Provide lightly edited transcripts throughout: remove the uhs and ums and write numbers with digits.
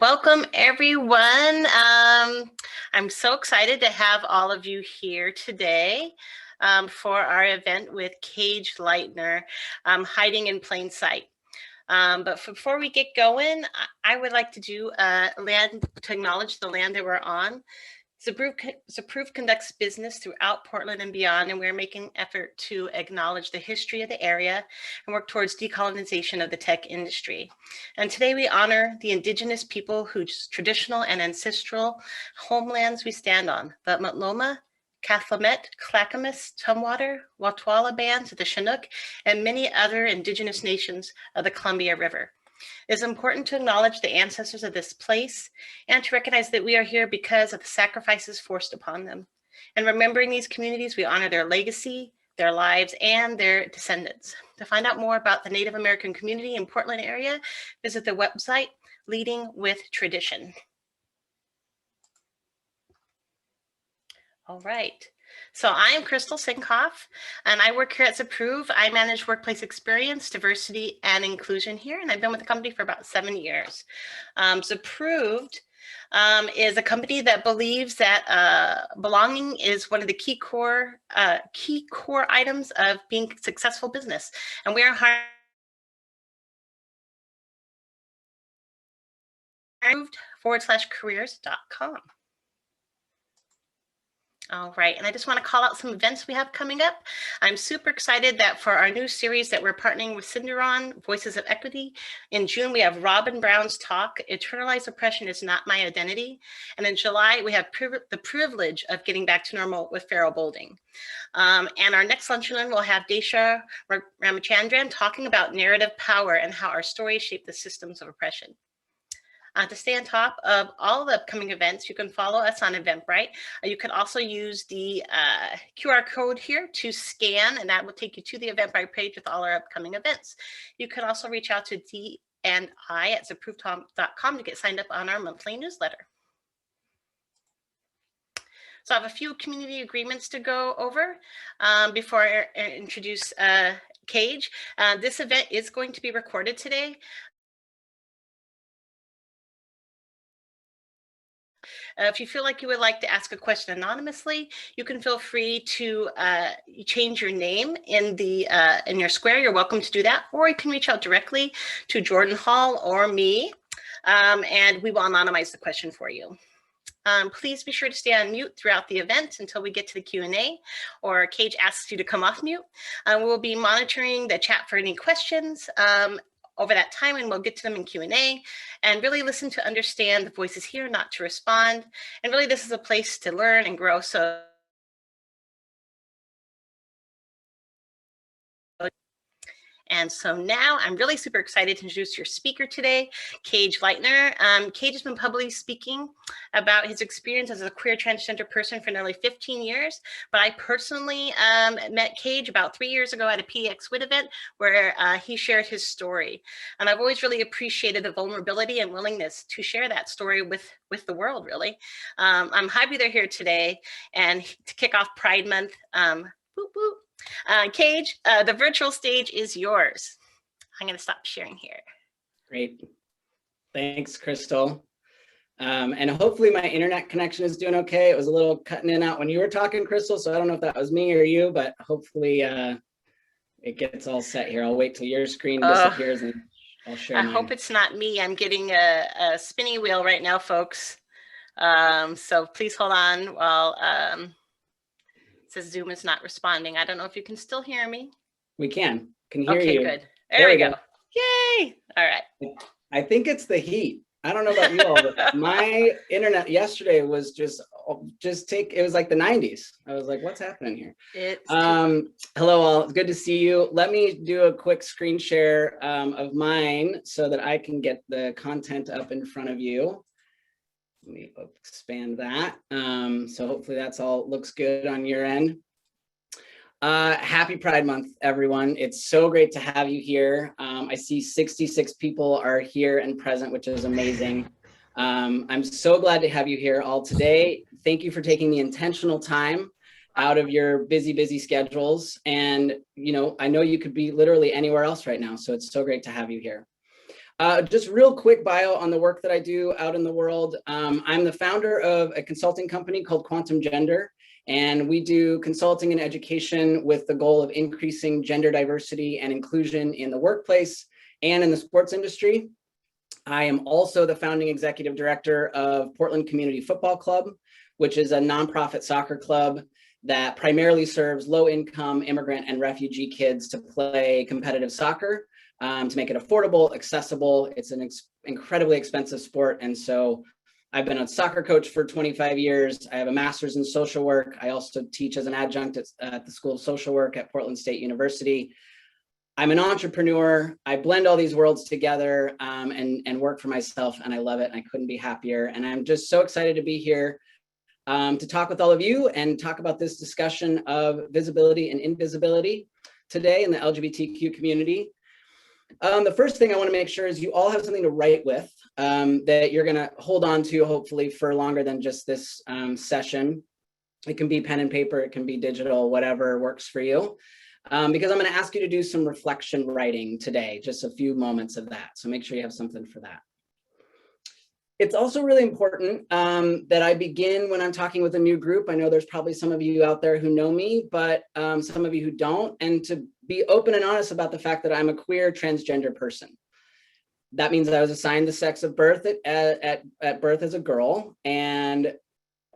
Welcome, everyone. I'm so excited to have all of you here today for our event with Kaig Lightner, Hiding in Plain Sight. But before we get going, I would like to do to acknowledge the land that we're on. Zapproved conducts business throughout Portland and beyond, and we're making effort to acknowledge the history of the area and work towards decolonization of the tech industry. And today we honor the indigenous people whose traditional and ancestral homelands we stand on, the Matloma, Cathlamet, Clackamas, Tumwater, Watwala bands, the Chinook, and many other indigenous nations of the Columbia River. It is important to acknowledge the ancestors of this place and to recognize that we are here because of the sacrifices forced upon them. And remembering these communities, we honor their legacy, their lives, and their descendants. To find out more about the Native American community in Portland area, visit the website Leading with Tradition. All right. So I am Crystal Sinkoff, and I work here at Zapproved. I manage workplace experience, diversity, and inclusion here, and I've been with the company for about 7 years. Zapproved is a company that believes that belonging is one of the key core items of being a successful business, and we are zapproved.careers.com. All right, and I just want to call out some events we have coming up. I'm super excited that for our new series that we're partnering with Cinder on, Voices of Equity. In June, we have Robin Brown's talk, Internalized Oppression is Not My Identity. And in July, we have the privilege of getting back to normal with Farrell Bolding. And our next luncheon will have Desha Ramachandran talking about narrative power and how our stories shape the systems of oppression. To stay on top of all the upcoming events, you can follow us on Eventbrite. You can also use the QR code here to scan, and that will take you to the Eventbrite page with all our upcoming events. You can also reach out to d&I@zapproved.com to get signed up on our monthly newsletter. So I have a few community agreements to go over before I introduce Kaig. This event is going to be recorded today. If you feel like you would like to ask a question anonymously, you can feel free to change your name in your square. You're welcome to do that, or you can reach out directly to Jordan Hall or me, and we will anonymize the question for you. Please be sure to stay on mute throughout the event until we get to the Q&A, or Kaig asks you to come off mute. We'll be monitoring the chat for any questions over that time, and we'll get to them in Q&A, and really listen to understand the voices here, not to respond. And really, this is a place to learn and grow. And so now I'm really super excited to introduce your speaker today, Kaig Lightner. Kaig has been publicly speaking about his experience as a queer transgender person for nearly 15 years. But I personally met Kaig about 3 years ago at a PDX WIT event where he shared his story. And I've always really appreciated the vulnerability and willingness to share that story with the world, really. I'm happy they're here today and to kick off Pride Month. Boop, boop. Kaig, the virtual stage is yours. I'm going to stop sharing here. Great. Thanks, Crystal. And hopefully my internet connection is doing okay. It was a little cutting in and out when you were talking, Crystal, so I don't know if that was me or you, but hopefully it gets all set here. I'll wait till your screen disappears and I'll share mine. I hope it's not me. I'm getting a spinny wheel right now, folks. So please hold on while... It says Zoom is not responding. I don't know if you can still hear me. We can hear you. Okay, good. There we go. Yay! All right. I think it's the heat. I don't know about you all, but my internet yesterday was it was like the 90s. I was like, what's happening here? Hello all, it's good to see you. Let me do a quick screen share of mine so that I can get the content up in front of you. Let me expand that. So hopefully that's all looks good on your end. Happy Pride Month, everyone. It's so great to have you here. I see 66 people are here and present, which is amazing. I'm so glad to have you here all today. Thank you for taking the intentional time out of your busy schedules. And, you know, I know you could be literally anywhere else right now. So it's so great to have you here. Just real quick bio on the work that I do out in the world. I'm the founder of a consulting company called Quantum Gender, and we do consulting and education with the goal of increasing gender diversity and inclusion in the workplace and in the sports industry. I am also the founding executive director of Portland Community Football Club, which is a nonprofit soccer club that primarily serves low-income immigrant and refugee kids to play competitive soccer, to make it affordable, accessible. It's an incredibly expensive sport. And so I've been a soccer coach for 25 years. I have a master's in social work. I also teach as an adjunct at the School of Social Work at Portland State University. I'm an entrepreneur. I blend all these worlds together and work for myself, and I love it. And I couldn't be happier. And I'm just so excited to be here to talk with all of you and talk about this discussion of visibility and invisibility today in the LGBTQ community. The first thing I want to make sure is you all have something to write with that you're going to hold on to, hopefully, for longer than just this session. It can be pen and paper, it can be digital, whatever works for you. Because I'm going to ask you to do some reflection writing today, just a few moments of that. So make sure you have something for that. It's also really important that I begin when I'm talking with a new group. I know there's probably some of you out there who know me, but some of you who don't, and to be open and honest about the fact that I'm a queer transgender person. That means I was assigned the sex of birth at birth as a girl, and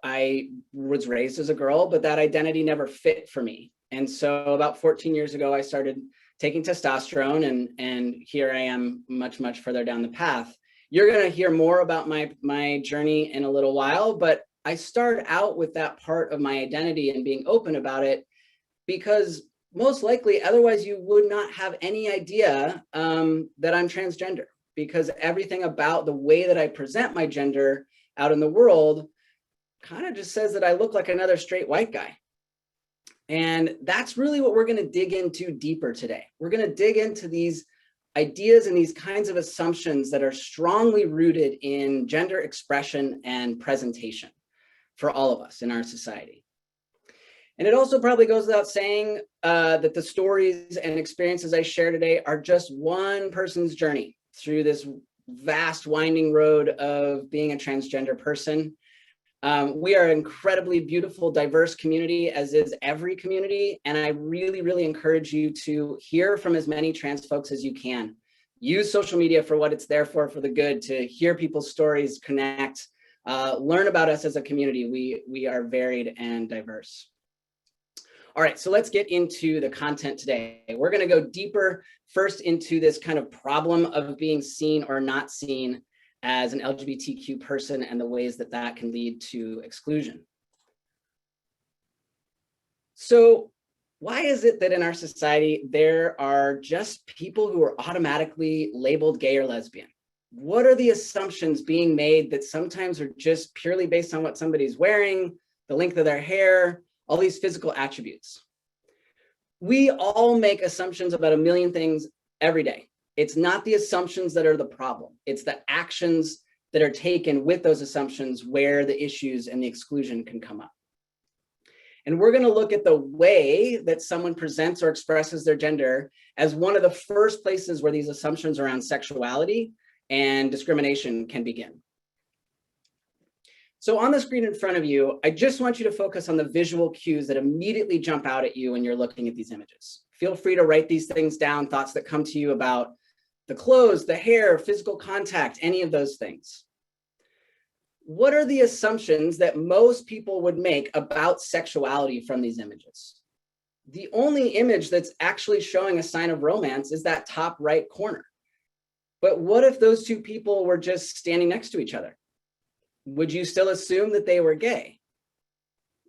I was raised as a girl, but that identity never fit for me. And so about 14 years ago, I started taking testosterone, and here I am much, much further down the path. You're going to hear more about my journey in a little while, but I start out with that part of my identity and being open about it because most likely, otherwise you would not have any idea that I'm transgender, because everything about the way that I present my gender out in the world kind of just says that I look like another straight white guy. And that's really what we're going to dig into deeper today. We're going to dig into these ideas and these kinds of assumptions that are strongly rooted in gender expression and presentation for all of us in our society. And it also probably goes without saying that the stories and experiences I share today are just one person's journey through this vast winding road of being a transgender person. We are an incredibly beautiful, diverse community, as is every community. And I really, really encourage you to hear from as many trans folks as you can. Use social media for what it's there for the good, to hear people's stories, connect, learn about us as a community. We are varied and diverse. All right, so let's get into the content today. We're going to go deeper first into this kind of problem of being seen or not seen as an LGBTQ person and the ways that that can lead to exclusion. So why is it that in our society, there are just people who are automatically labeled gay or lesbian? What are the assumptions being made that sometimes are just purely based on what somebody's wearing, the length of their hair, all these physical attributes? We all make assumptions about a million things every day. It's not the assumptions that are the problem. It's the actions that are taken with those assumptions where the issues and the exclusion can come up. And we're going to look at the way that someone presents or expresses their gender as one of the first places where these assumptions around sexuality and discrimination can begin. So on the screen in front of you, I just want you to focus on the visual cues that immediately jump out at you when you're looking at these images. Feel free to write these things down, thoughts that come to you about the clothes, the hair, physical contact, any of those things. What are the assumptions that most people would make about sexuality from these images? The only image that's actually showing a sign of romance is that top right corner. But what if those two people were just standing next to each other? Would you still assume that they were gay?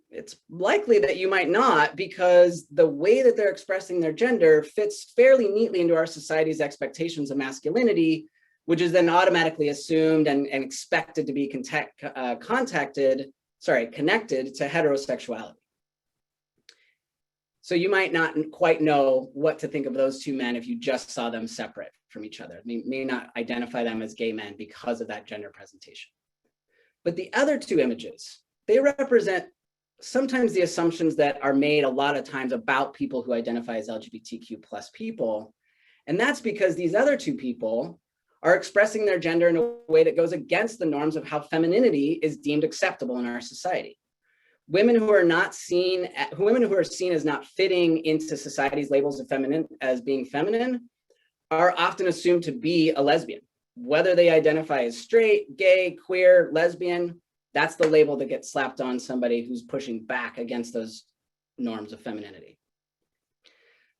It's likely that you might not, because the way that they're expressing their gender fits fairly neatly into our society's expectations of masculinity, which is then automatically assumed and expected to be connected to heterosexuality. So you might not quite know what to think of those two men if you just saw them separate from each other. You may not identify them as gay men because of that gender presentation. But the other two images, they represent sometimes the assumptions that are made a lot of times about people who identify as LGBTQ plus people. And that's because these other two people are expressing their gender in a way that goes against the norms of how femininity is deemed acceptable in our society. Women who are seen as not fitting into society's labels of feminine as being feminine are often assumed to be a lesbian. Whether they identify as straight, gay, queer, lesbian, that's the label that gets slapped on somebody who's pushing back against those norms of femininity.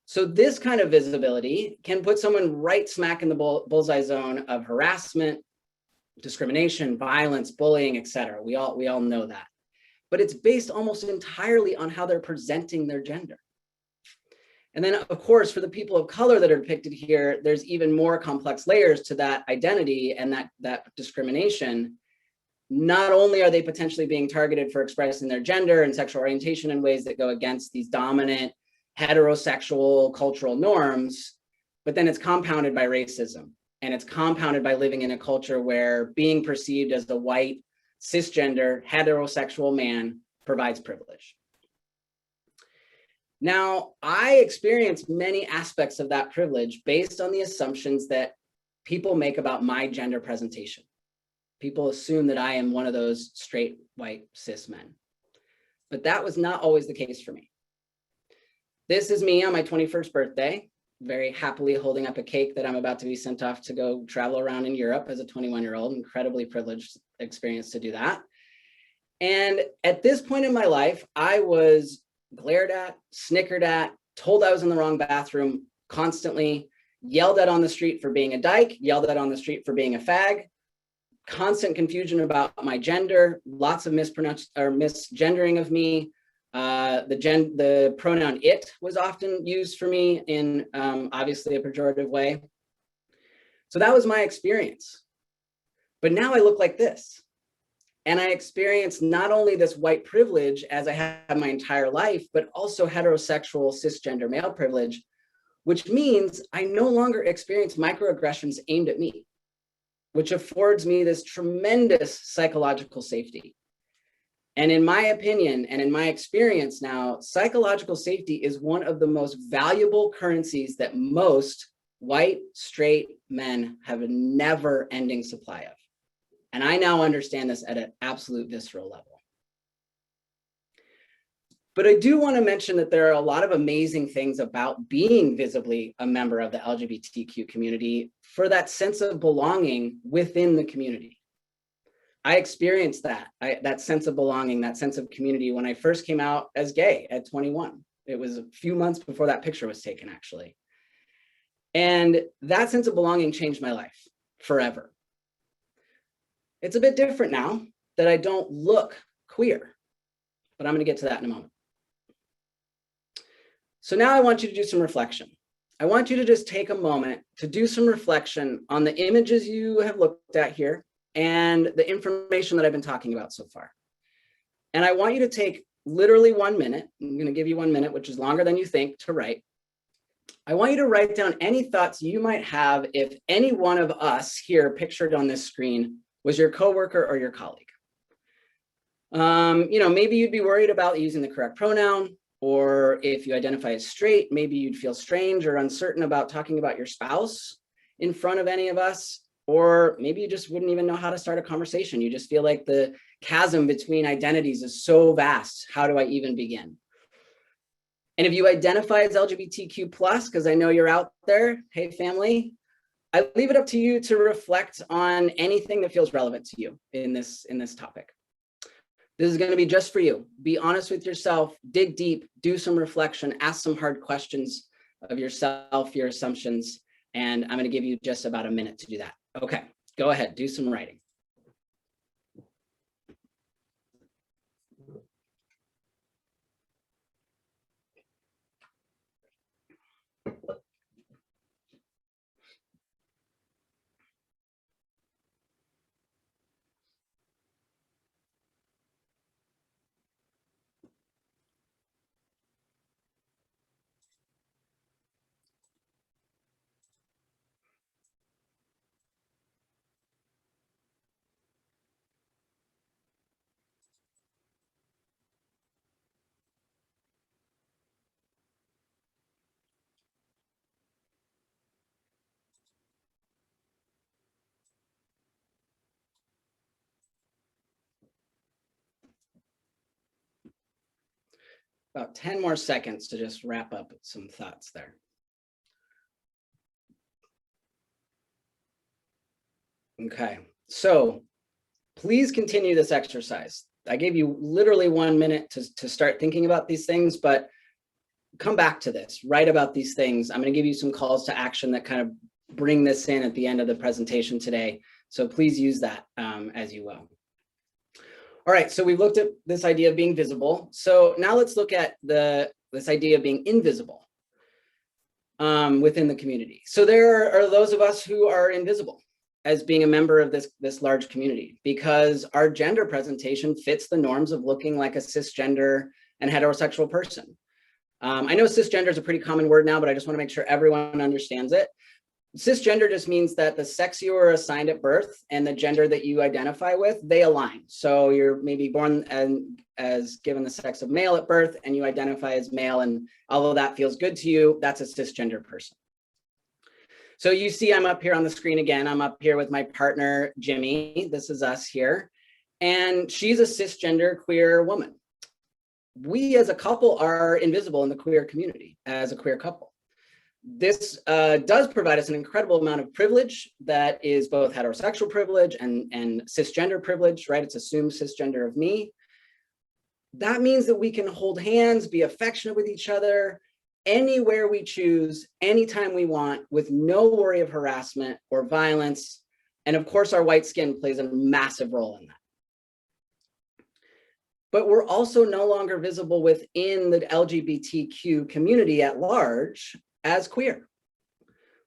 So this kind of visibility can put someone right smack in the bullseye zone of harassment, discrimination, violence, bullying, etc. We all know that. But it's based almost entirely on how they're presenting their gender. And then, of course, for the people of color that are depicted here, there's even more complex layers to that identity and that discrimination. Not only are they potentially being targeted for expressing their gender and sexual orientation in ways that go against these dominant heterosexual cultural norms, but then it's compounded by racism. And it's compounded by living in a culture where being perceived as a white, cisgender, heterosexual man provides privilege. Now, I experienced many aspects of that privilege based on the assumptions that people make about my gender presentation. People assume that I am one of those straight, white, cis men. But that was not always the case for me. This is me on my 21st birthday, very happily holding up a cake that I'm about to be sent off to go travel around in Europe as a 21-year-old, incredibly privileged experience to do that. And at this point in my life, I was glared at, snickered at, told I was in the wrong bathroom constantly, yelled at on the street for being a dyke, yelled at on the street for being a fag, constant confusion about my gender, lots of misgendering of me. The pronoun it was often used for me in obviously a pejorative way. So that was my experience. But now I look like this. And I experienced not only this white privilege as I had my entire life, but also heterosexual cisgender male privilege, which means I no longer experience microaggressions aimed at me, which affords me this tremendous psychological safety. And in my opinion, and in my experience now, psychological safety is one of the most valuable currencies that most white, straight men have a never-ending supply of. And I now understand this at an absolute visceral level. But I do want to mention that there are a lot of amazing things about being visibly a member of the LGBTQ community for that sense of belonging within the community. I experienced that sense of belonging, that sense of community when I first came out as gay at 21. It was a few months before that picture was taken, actually. And that sense of belonging changed my life forever. It's a bit different now that I don't look queer, but I'm going to get to that in a moment. So now I want you to do some reflection. I want you to just take a moment to do some reflection on the images you have looked at here and the information that I've been talking about so far. And I want you to take literally 1 minute. I'm going to give you 1 minute, which is longer than you think, to write. I want you to write down any thoughts you might have if any one of us here pictured on this screen was your coworker or your colleague. Maybe you'd be worried about using the correct pronoun, or if you identify as straight, maybe you'd feel strange or uncertain about talking about your spouse in front of any of us. Or maybe you just wouldn't even know how to start a conversation. You just feel like the chasm between identities is so vast. How do I even begin? And if you identify as LGBTQ+, because I know you're out there, hey family, I leave it up to you to reflect on anything that feels relevant to you in this topic. This is going to be just for you. Be honest with yourself, dig deep, do some reflection, ask some hard questions of yourself, your assumptions, and I'm going to give you just about a minute to do that. Okay, go ahead, do some writing. about 10 more seconds to just wrap up some thoughts there. Okay, so please continue this exercise. I gave you literally 1 minute to start thinking about these things, but come back to this, write about these things. I'm going to give you some calls to action that kind of bring this in at the end of the presentation today. So please use that as you will. All right, so we've looked at this idea of being visible. So now let's look at this idea of being invisible within the community. So there are those of us who are invisible as being a member of this large community because our gender presentation fits the norms of looking like a cisgender and heterosexual person. I know cisgender is a pretty common word now, but I just want to make sure everyone understands it. Cisgender just means that the sex you were assigned at birth and the gender that you identify with, they align. So you're maybe born as given the sex of male at birth and you identify as male, and although that feels good to you, that's a cisgender person. So you see I'm up here on the screen again. I'm up here with my partner, Jimmy. This is us here. And she's a cisgender queer woman. We as a couple are invisible in the queer community as a queer couple. This does provide us an incredible amount of privilege that is both heterosexual privilege and cisgender privilege, right? It's assumed cisgender of me. That means that we can hold hands, be affectionate with each other, anywhere we choose, anytime we want, with no worry of harassment or violence. And of course, our white skin plays a massive role in that. But we're also no longer visible within the LGBTQ community at large as queer,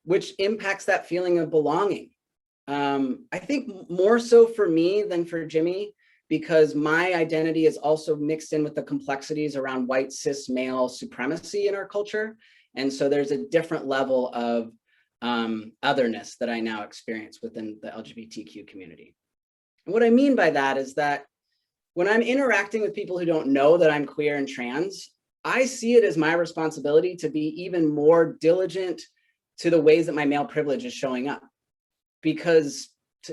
which impacts that feeling of belonging. I think more so for me than for Jimmy, because my identity is also mixed in with the complexities around white cis male supremacy in our culture. And so there's a different level of otherness that I now experience within the LGBTQ community. And what I mean by that is that when I'm interacting with people who don't know that I'm queer and trans, I see it as my responsibility to be even more diligent to the ways that my male privilege is showing up. Because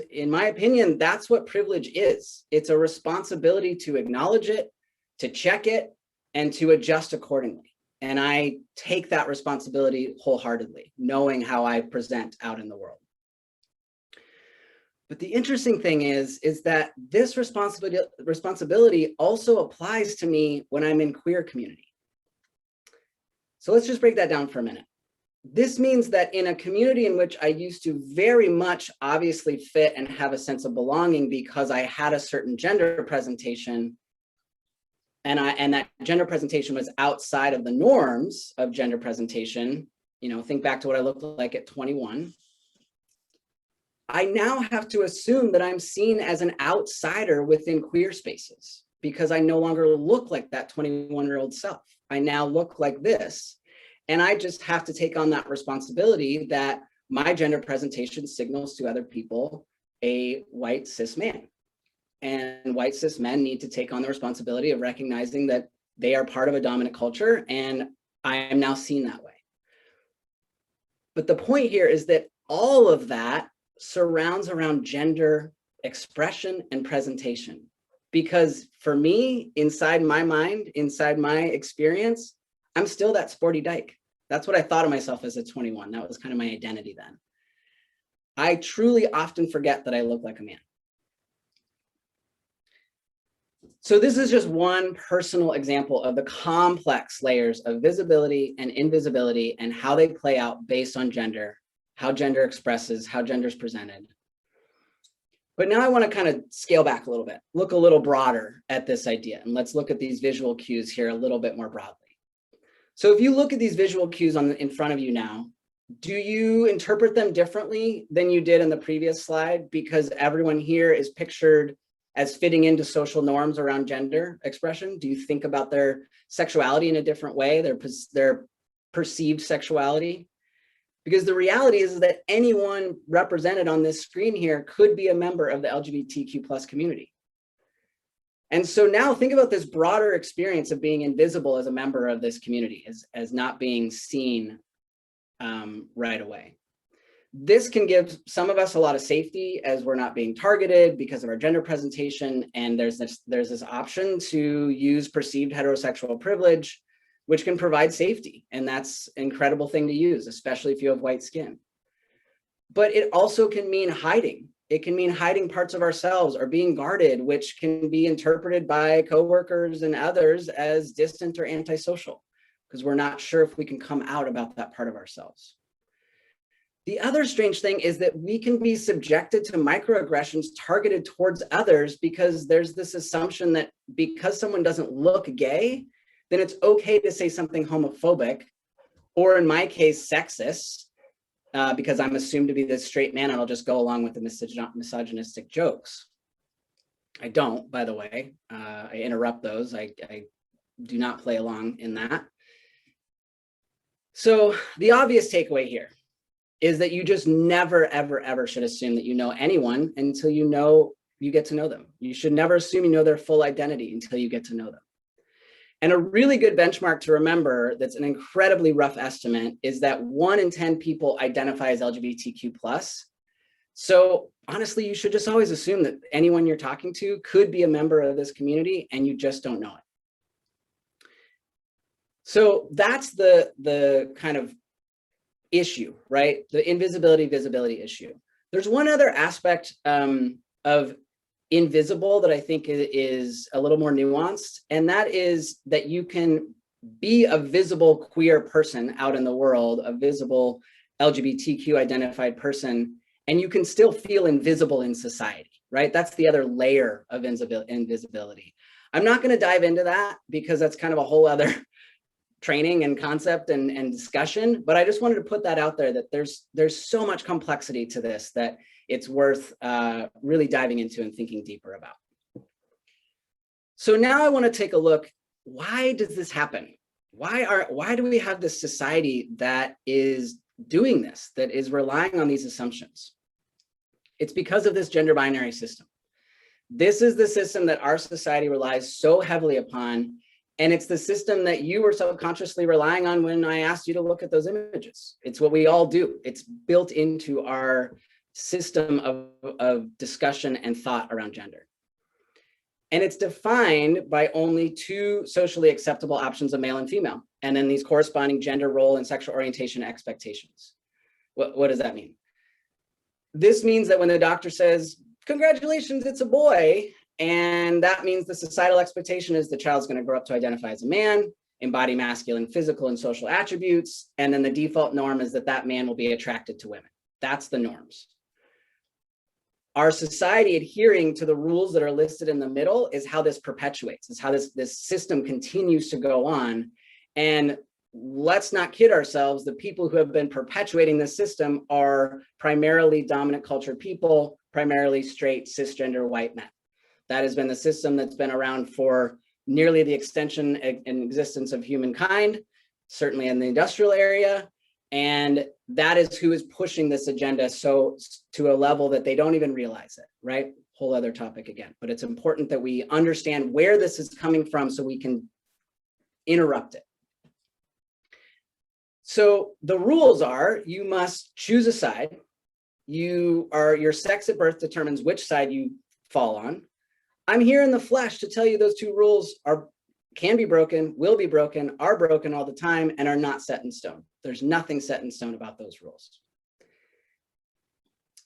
in my opinion, that's what privilege is. It's a responsibility to acknowledge it, to check it, and to adjust accordingly. And I take that responsibility wholeheartedly, knowing how I present out in the world. But the interesting thing is that this responsibility also applies to me when I'm in queer community. So let's just break that down for a minute. This means that in a community in which I used to very much obviously fit and have a sense of belonging because I had a certain gender presentation, and that gender presentation was outside of the norms of gender presentation, you know, think back to what I looked like at 21. I now have to assume that I'm seen as an outsider within queer spaces because I no longer look like that 21-year-old self. I now look like this. And I just have to take on that responsibility that my gender presentation signals to other people a white cis man. And white cis men need to take on the responsibility of recognizing that they are part of a dominant culture, and I am now seen that way. But the point here is that all of that surrounds around gender expression and presentation. Because for me, inside my mind, inside my experience, I'm still that sporty dyke. That's what I thought of myself as a 21. That was kind of my identity then. I truly often forget that I look like a man. So this is just one personal example of the complex layers of visibility and invisibility and how they play out based on gender, how gender expresses, how gender is presented. But now I want to kind of scale back a little bit, look a little broader at this idea. And let's look at these visual cues here a little bit more broadly. So if you look at these visual cues in front of you now, do you interpret them differently than you did in the previous slide? Because everyone here is pictured as fitting into social norms around gender expression. Do you think about their sexuality in a different way, their perceived sexuality? Because the reality is that anyone represented on this screen here could be a member of the LGBTQ+ community. And so now think about this broader experience of being invisible as a member of this community, as not being seen right away. This can give some of us a lot of safety as we're not being targeted because of our gender presentation. And there's this option to use perceived heterosexual privilege which can provide safety. And that's an incredible thing to use, especially if you have white skin. But it also can mean hiding. It can mean hiding parts of ourselves or being guarded, which can be interpreted by coworkers and others as distant or antisocial, because we're not sure if we can come out about that part of ourselves. The other strange thing is that we can be subjected to microaggressions targeted towards others because there's this assumption that because someone doesn't look gay, then it's okay to say something homophobic, or in my case, sexist, because I'm assumed to be this straight man and I'll just go along with the misogynistic jokes. I don't, by the way. I interrupt those. I do not play along in that. So the obvious takeaway here is that you just never, ever, ever should assume that you know anyone until you get to know them. You should never assume you know their full identity until you get to know them. And a really good benchmark to remember that's an incredibly rough estimate is that 1 in 10 people identify as LGBTQ+. So honestly, you should just always assume that anyone you're talking to could be a member of this community and you just don't know it. So that's the kind of issue, right? The invisibility-visibility issue. There's one other aspect of invisible that I think is a little more nuanced, and that is that you can be a visible queer person out in the world, a visible LGBTQ identified person, and you can still feel invisible in society, right? That's the other layer of invisibility. I'm not going to dive into that because that's kind of a whole other training and concept and discussion, but I just wanted to put that out there that there's so much complexity to this that it's worth really diving into and thinking deeper about. So now I want to take a look, why does this happen? Why do we have this society that is doing this, that is relying on these assumptions? It's because of this gender binary system. This is the system that our society relies so heavily upon, and it's the system that you were subconsciously relying on when I asked you to look at those images. It's what we all do. It's built into our system of discussion and thought around gender. And it's defined by only 2 socially acceptable options of male and female, and then these corresponding gender role and sexual orientation expectations. What does that mean? This means that when the doctor says, congratulations, it's a boy, and that means the societal expectation is the child's going to grow up to identify as a man, embody masculine physical and social attributes, and then the default norm is that that man will be attracted to women. That's the norms. Our society adhering to the rules that are listed in the middle is how this perpetuates. It's how this system continues to go on. And let's not kid ourselves, the people who have been perpetuating this system are primarily dominant cultured people, primarily straight, cisgender white men. That has been the system that's been around for nearly the extension and existence of humankind, certainly in the industrial area. And that is who is pushing this agenda so to a level that they don't even realize it, right? Whole other topic again, but it's important that we understand where this is coming from so we can interrupt it. So the rules are, you must choose a side. Your sex at birth determines which side you fall on. I'm here in the flesh to tell you those 2 rules can be broken, will be broken, are broken all the time, and are not set in stone. There's nothing set in stone about those rules.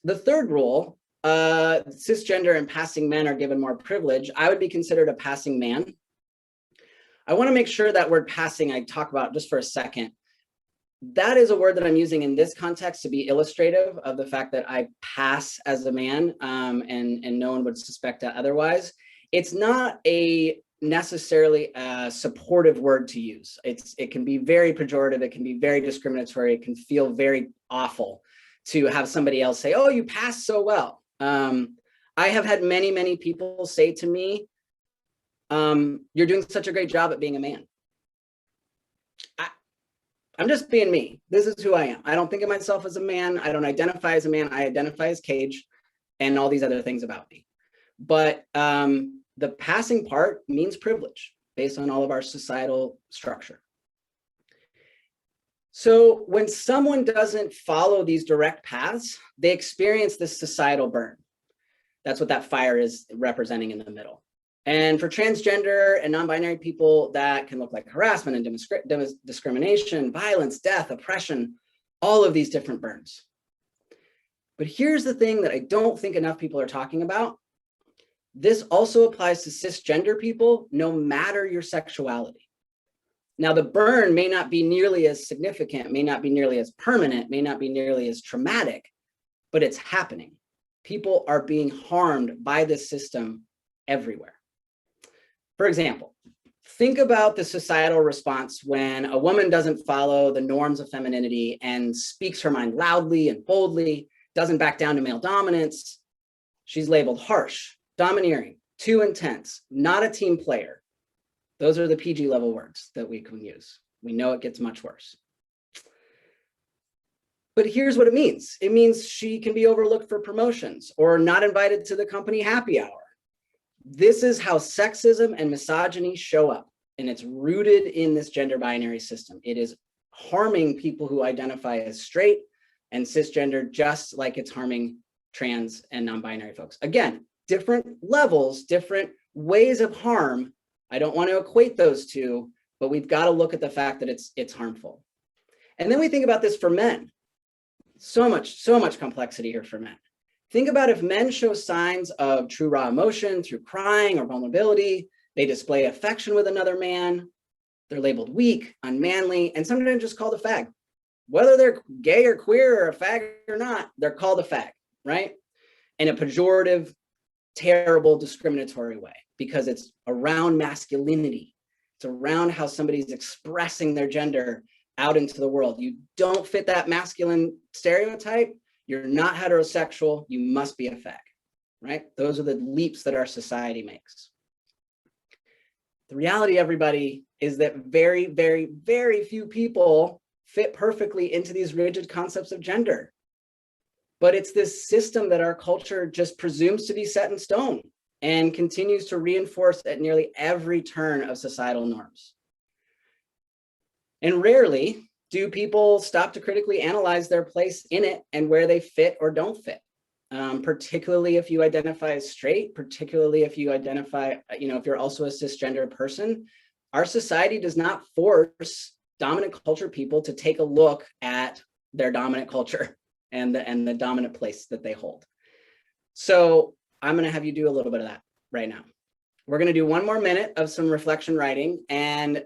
The third rule, cisgender and passing men are given more privilege. I would be considered a passing man. I want to make sure that word passing I talk about just for a second. That is a word that I'm using in this context to be illustrative of the fact that I pass as a man, and no one would suspect that otherwise. It's not necessarily a supportive word to use. It can be very pejorative. It can be very discriminatory. It can feel very awful to have somebody else say, oh, you passed so well. I have had many, many people say to me, you're doing such a great job at being a man. I'm just being me. This is who I am. I don't think of myself as a man. I don't identify as a man. I identify as Kaig and all these other things about me. But the passing part means privilege based on all of our societal structure. So when someone doesn't follow these direct paths, they experience this societal burn. That's what that fire is representing in the middle. And for transgender and non-binary people, that can look like harassment and discrimination, violence, death, oppression, all of these different burns. But here's the thing that I don't think enough people are talking about. This also applies to cisgender people, no matter your sexuality. Now, the burn may not be nearly as significant, may not be nearly as permanent, may not be nearly as traumatic, but it's happening. People are being harmed by this system everywhere. For example, think about the societal response when a woman doesn't follow the norms of femininity and speaks her mind loudly and boldly, doesn't back down to male dominance. She's labeled harsh, domineering, too intense, not a team player. Those are the PG level words that we can use. We know it gets much worse. But here's what it means. It means she can be overlooked for promotions or not invited to the company happy hour. This is how sexism and misogyny show up, and it's rooted in this gender binary system. It is harming people who identify as straight and cisgender, just like it's harming trans and non-binary folks. Again, different levels, different ways of harm. I don't want to equate those two, but we've got to look at the fact that it's harmful. And then we think about this for men. So much complexity here for men. Think about if men show signs of true raw emotion through crying or vulnerability, they display affection with another man, they're labeled weak, unmanly, and sometimes just called a fag. Whether they're gay or queer or a fag or not, they're called a fag, right? In a pejorative, terrible, discriminatory way, because it's around masculinity. It's around how somebody's expressing their gender out into the world. You don't fit that masculine stereotype, you're not heterosexual, you must be a fag, right? Those are the leaps that our society makes. The reality, everybody, is that very, very, very few people fit perfectly into these rigid concepts of gender. But it's this system that our culture just presumes to be set in stone and continues to reinforce at nearly every turn of societal norms. And rarely do people stop to critically analyze their place in it and where they fit or don't fit, particularly if you identify as straight, particularly if you identify, if you're also a cisgender person. Our society does not force dominant culture people to take a look at their dominant culture and the dominant place that they hold. So I'm going to have you do a little bit of that right now. We're going to do one more minute of some reflection writing, and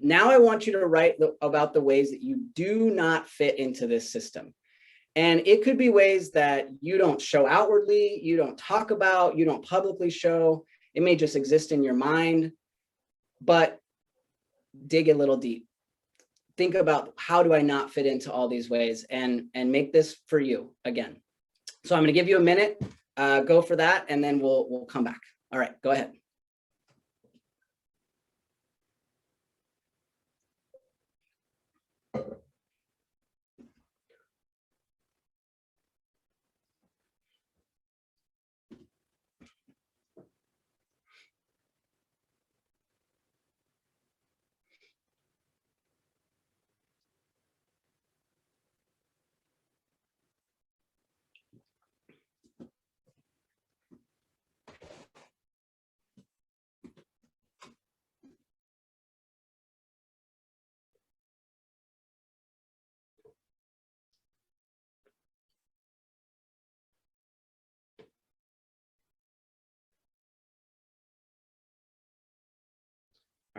now I want you to write about the ways that you do not fit into this system. And it could be ways that you don't show outwardly, you don't talk about, you don't publicly show. It may just exist in your mind, but dig a little deep. Think about, how do I not fit into all these ways, and make this for you again. So I'm going to give you a minute, go for that, and then we'll come back. All right, go ahead.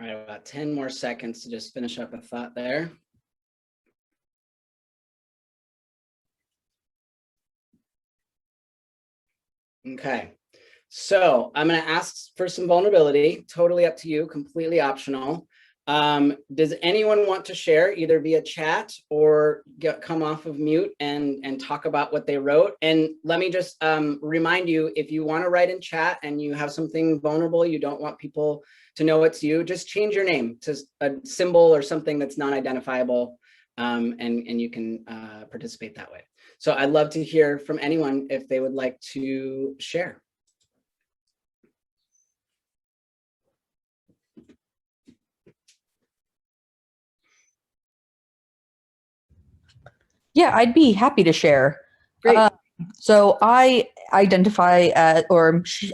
All right, about 10 more seconds to just finish up a thought there. Okay, so I'm going to ask for some vulnerability, totally up to you, completely optional. Does anyone want to share either via chat or come off of mute and talk about what they wrote? And let me just remind you, if you want to write in chat and you have something vulnerable, you don't want people to know it's you, just change your name to a symbol or something that's non-identifiable, and you can participate that way. So I'd love to hear from anyone if they would like to share. Yeah, I'd be happy to share. Great. So I identify as,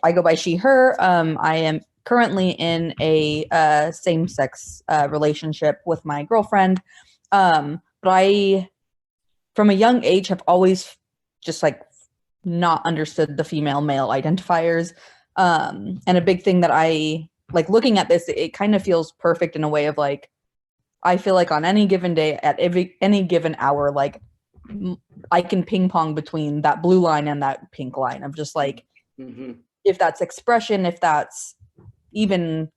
I go by she, her. I am currently in a same-sex relationship with my girlfriend. But I, from a young age, have always just like not understood the female male identifiers. And a big thing that I like looking at this, it kind of feels perfect in a way of like, I feel like on any given day at any given hour, like I can ping pong between that blue line and that pink line of just like, if that's expression, if that's even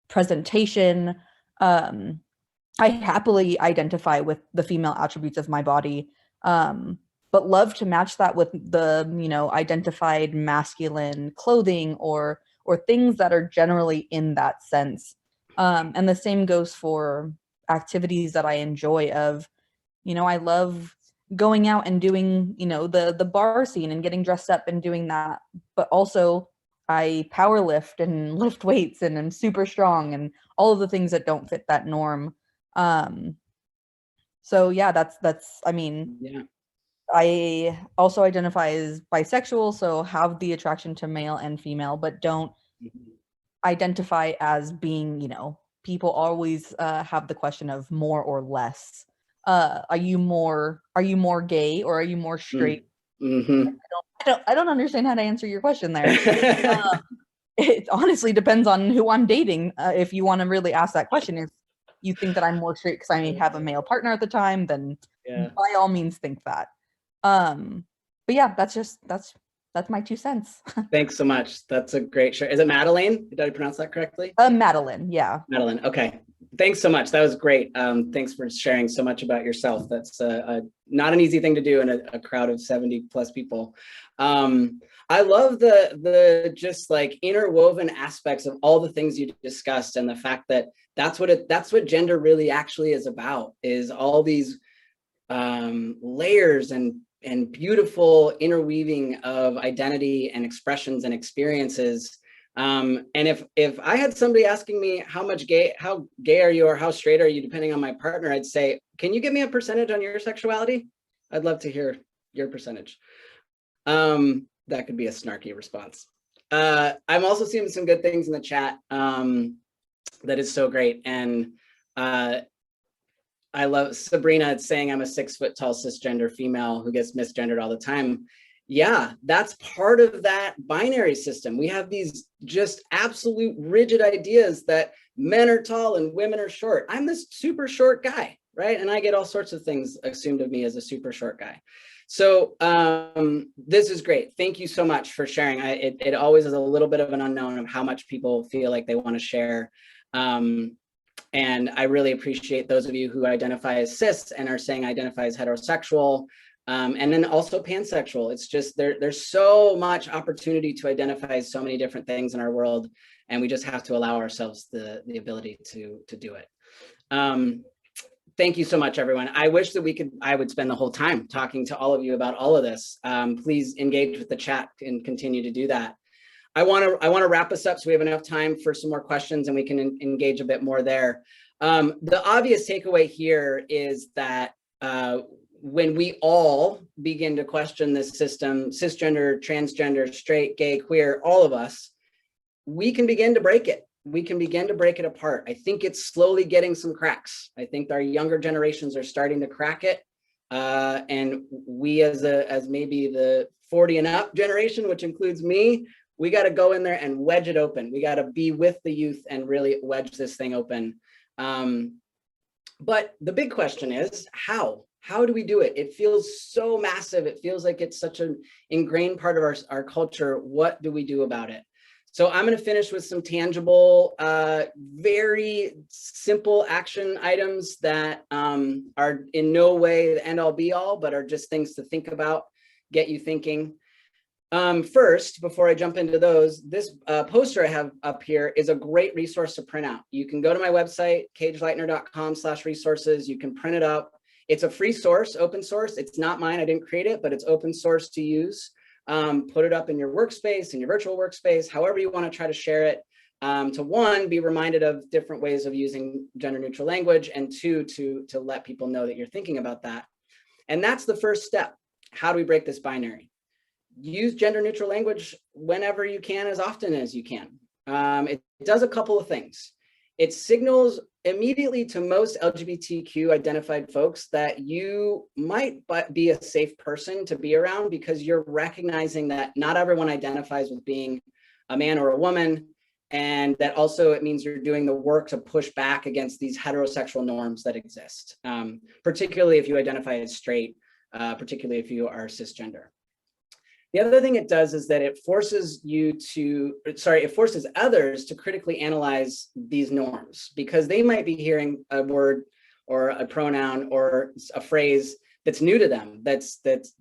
presentation. I happily identify with the female attributes of my body, but love to match that with the, you know, identified masculine clothing or things that are generally in that sense. And the same goes for activities that I enjoy of, you know, I love going out and doing, you know, the bar scene and getting dressed up and doing that, but also I power lift and lift weights and I'm super strong and all of the things that don't fit that norm. So yeah, that's I mean, yeah. I also identify as bisexual, so have the attraction to male and female, but don't identify as being, you know, people always have the question of more or less. Are you more gay or are you more straight? I don't understand how to answer your question there. It honestly depends on who I'm dating. If you want to really ask that question, if you think that I'm more straight because I may have a male partner at the time, then by all means think that. But yeah, that's my 2 cents. Thanks so much. That's a great share. Is it Madeline? Did I pronounce that correctly? Madeline, yeah. Madeline, okay. Thanks so much. That was great. Thanks for sharing so much about yourself. That's not an easy thing to do in a crowd of 70 plus people. I love the just like interwoven aspects of all the things you discussed, and the fact that that's what gender really actually is about, is all these layers and beautiful interweaving of identity and expressions and experiences. And if I had somebody asking me how gay are you or how straight are you, depending on my partner, I'd say, can you give me a percentage on your sexuality? I'd love to hear your percentage. That could be a snarky response. I'm also seeing some good things in the chat. That is so great. And I love Sabrina saying I'm a 6 foot tall cisgender female who gets misgendered all the time. Yeah, that's part of that binary system. We have these just absolute rigid ideas that men are tall and women are short. I'm this super short guy, right? And I get all sorts of things assumed of me as a super short guy. So this is great. Thank you so much for sharing. It always is a little bit of an unknown of how much people feel like they want to share. And I really appreciate those of you who identify as cis and are saying identify as heterosexual, and then also pansexual. It's just there's so much opportunity to identify as so many different things in our world, and we just have to allow ourselves the ability to do it. Thank you so much, everyone. I wish that I would spend the whole time talking to all of you about all of this. Please engage with the chat and continue to do that. I want to wrap us up so we have enough time for some more questions and we can engage a bit more there. The obvious takeaway here is that when we all begin to question this system, cisgender, transgender, straight, gay, queer, all of us, we can begin to break it. We can begin to break it apart. I think it's slowly getting some cracks. I think our younger generations are starting to crack it. And we as maybe the 40 and up generation, which includes me, we got to go in there and wedge it open. We got to be with the youth and really wedge this thing open. But the big question is how? How do we do it? It feels so massive. It feels like it's such an ingrained part of our culture. What do we do about it? So I'm going to finish with some tangible, very simple action items that are in no way the end all be all, but are just things to think about, get you thinking. First, before I jump into those, this poster I have up here is a great resource to print out. You can go to my website, kaiglightner.com/resources. You can print it up. It's a free source, open source. It's not mine. I didn't create it, but it's open source to use. Put it up in your workspace, in your virtual workspace, however you want to try to share it. To one, be reminded of different ways of using gender neutral language, and two, to let people know that you're thinking about that. And that's the first step. How do we break this binary? Use gender neutral language whenever you can, as often as you can. It does a couple of things. It signals immediately to most LGBTQ identified folks that you might be a safe person to be around, because you're recognizing that not everyone identifies with being a man or a woman. And that also it means you're doing the work to push back against these heterosexual norms that exist, particularly if you identify as straight, particularly if you are cisgender. The other thing it does is that it forces others to critically analyze these norms, because they might be hearing a word or a pronoun or a phrase that's new to them, that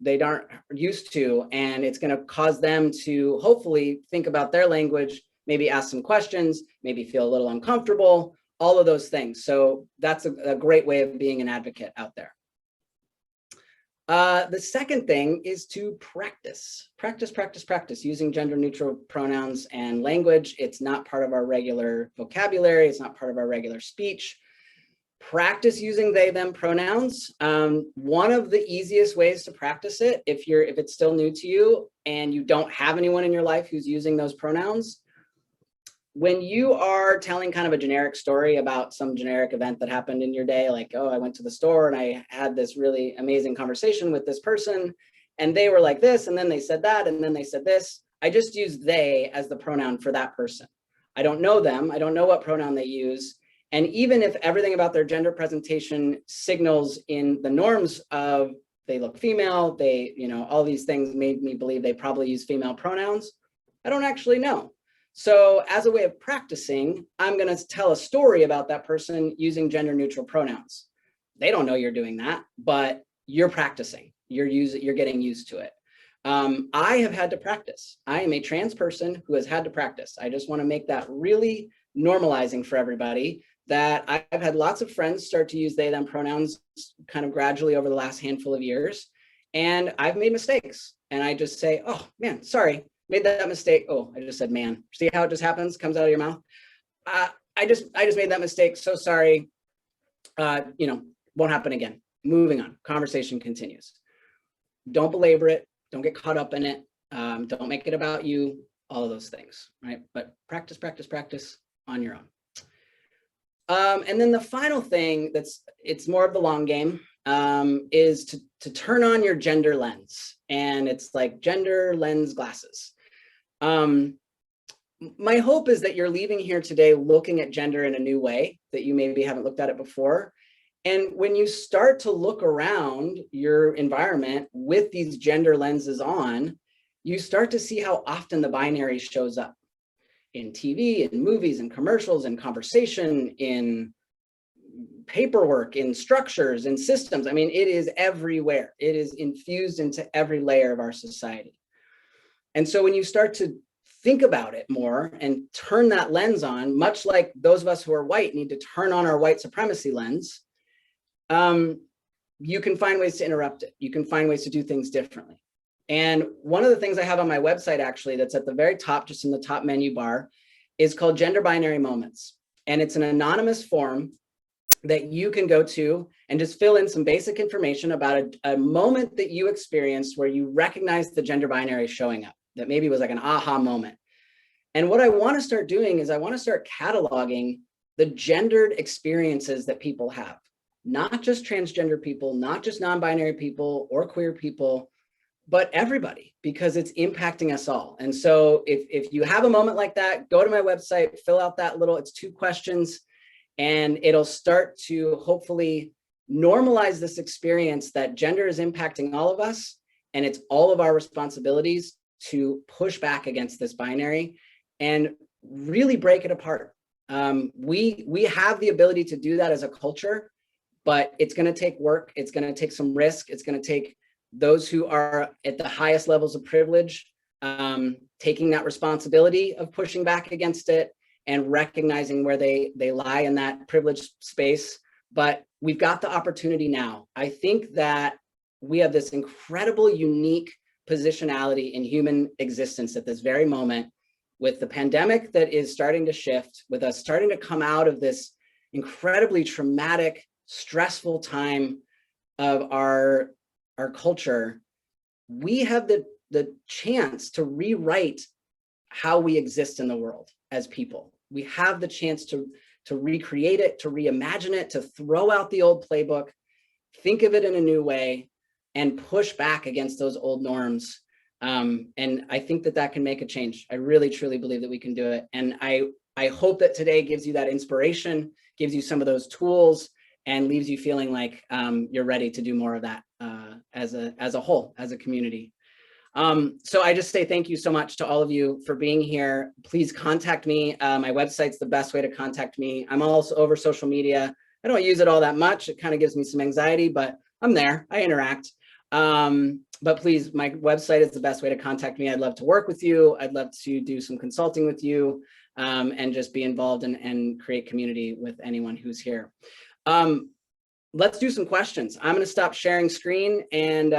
they aren't used to, and it's going to cause them to hopefully think about their language, maybe ask some questions, maybe feel a little uncomfortable, all of those things. So that's a great way of being an advocate out there. The second thing is to practice using gender neutral pronouns and language. It's not part of our regular vocabulary. It's not part of our regular speech. Practice using they, them pronouns. One of the easiest ways to practice it, if it's still new to you and you don't have anyone in your life who's using those pronouns, when you are telling kind of a generic story about some generic event that happened in your day, like, oh, I went to the store and I had this really amazing conversation with this person and they were like this, and then they said that, and then they said this, I just use they as the pronoun for that person. I don't know them. I don't know what pronoun they use. And even if everything about their gender presentation signals in the norms of they look female, they, all these things made me believe they probably use female pronouns, I don't actually know. So as a way of practicing, I'm going to tell a story about that person using gender neutral pronouns. They don't know you're doing that, but you're practicing. You're getting used to it. I have had to practice. I am a trans person who has had to practice. I just want to make that really normalizing for everybody, that I've had lots of friends start to use they, them pronouns kind of gradually over the last handful of years. And I've made mistakes. And I just say, oh man, sorry. Made that mistake. Oh, I just said man. See how it just happens, comes out of your mouth. I just made that mistake. So sorry. Won't happen again. Moving on. Conversation continues. Don't belabor it. Don't get caught up in it. Don't make it about you. All of those things, right? But practice on your own. And then the final thing it's more of the long game, is to turn on your gender lens. And it's like gender lens glasses. My hope is that you're leaving here today looking at gender in a new way, that you maybe haven't looked at it before. And when you start to look around your environment with these gender lenses on, you start to see how often the binary shows up in TV, in movies, in commercials, in conversation, in paperwork, in structures, in systems. I mean, it is everywhere. It is infused into every layer of our society. And so when you start to think about it more and turn that lens on, much like those of us who are white need to turn on our white supremacy lens, you can find ways to interrupt it. You can find ways to do things differently. And one of the things I have on my website, actually, that's at the very top, just in the top menu bar, is called Gender Binary Moments. And it's an anonymous form that you can go to and just fill in some basic information about a moment that you experienced where you recognize the gender binary showing up, that maybe was like an aha moment. And what I want to start doing is I want to start cataloging the gendered experiences that people have, not just transgender people, not just non-binary people or queer people, but everybody, because it's impacting us all. And so if you have a moment like that, go to my website, fill out that it's 2 questions, and it'll start to hopefully normalize this experience that gender is impacting all of us. And it's all of our responsibilities to push back against this binary and really break it apart. We have the ability to do that as a culture, but it's going to take work. It's going to take some risk. It's going to take those who are at the highest levels of privilege taking that responsibility of pushing back against it and recognizing where they lie in that privileged space. But we've got the opportunity now. I think that we have this incredible, unique positionality in human existence at this very moment, with the pandemic that is starting to shift, with us starting to come out of this incredibly traumatic, stressful time of our culture. We have the chance to rewrite how we exist in the world. as people. We have the chance to recreate it, to reimagine it, to throw out the old playbook, think of it in a new way, and push back against those old norms. And I think that can make a change. I really, truly believe that we can do it. And I hope that today gives you that inspiration, gives you some of those tools, and leaves you feeling like you're ready to do more of that as a whole, as a community. So I just say thank you so much to all of you for being here. Please contact me. My website's the best way to contact me. I'm also over social media. I don't use it all that much. It kind of gives me some anxiety, but I'm there. I interact. But please, my website is the best way to contact me. I'd love to work with you. I'd love to do some consulting with you, and just be involved and create community with anyone who's here. Let's do some questions. I'm going to stop sharing screen and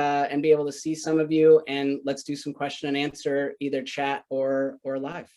be able to see some of you, and let's do some question and answer, either chat or live.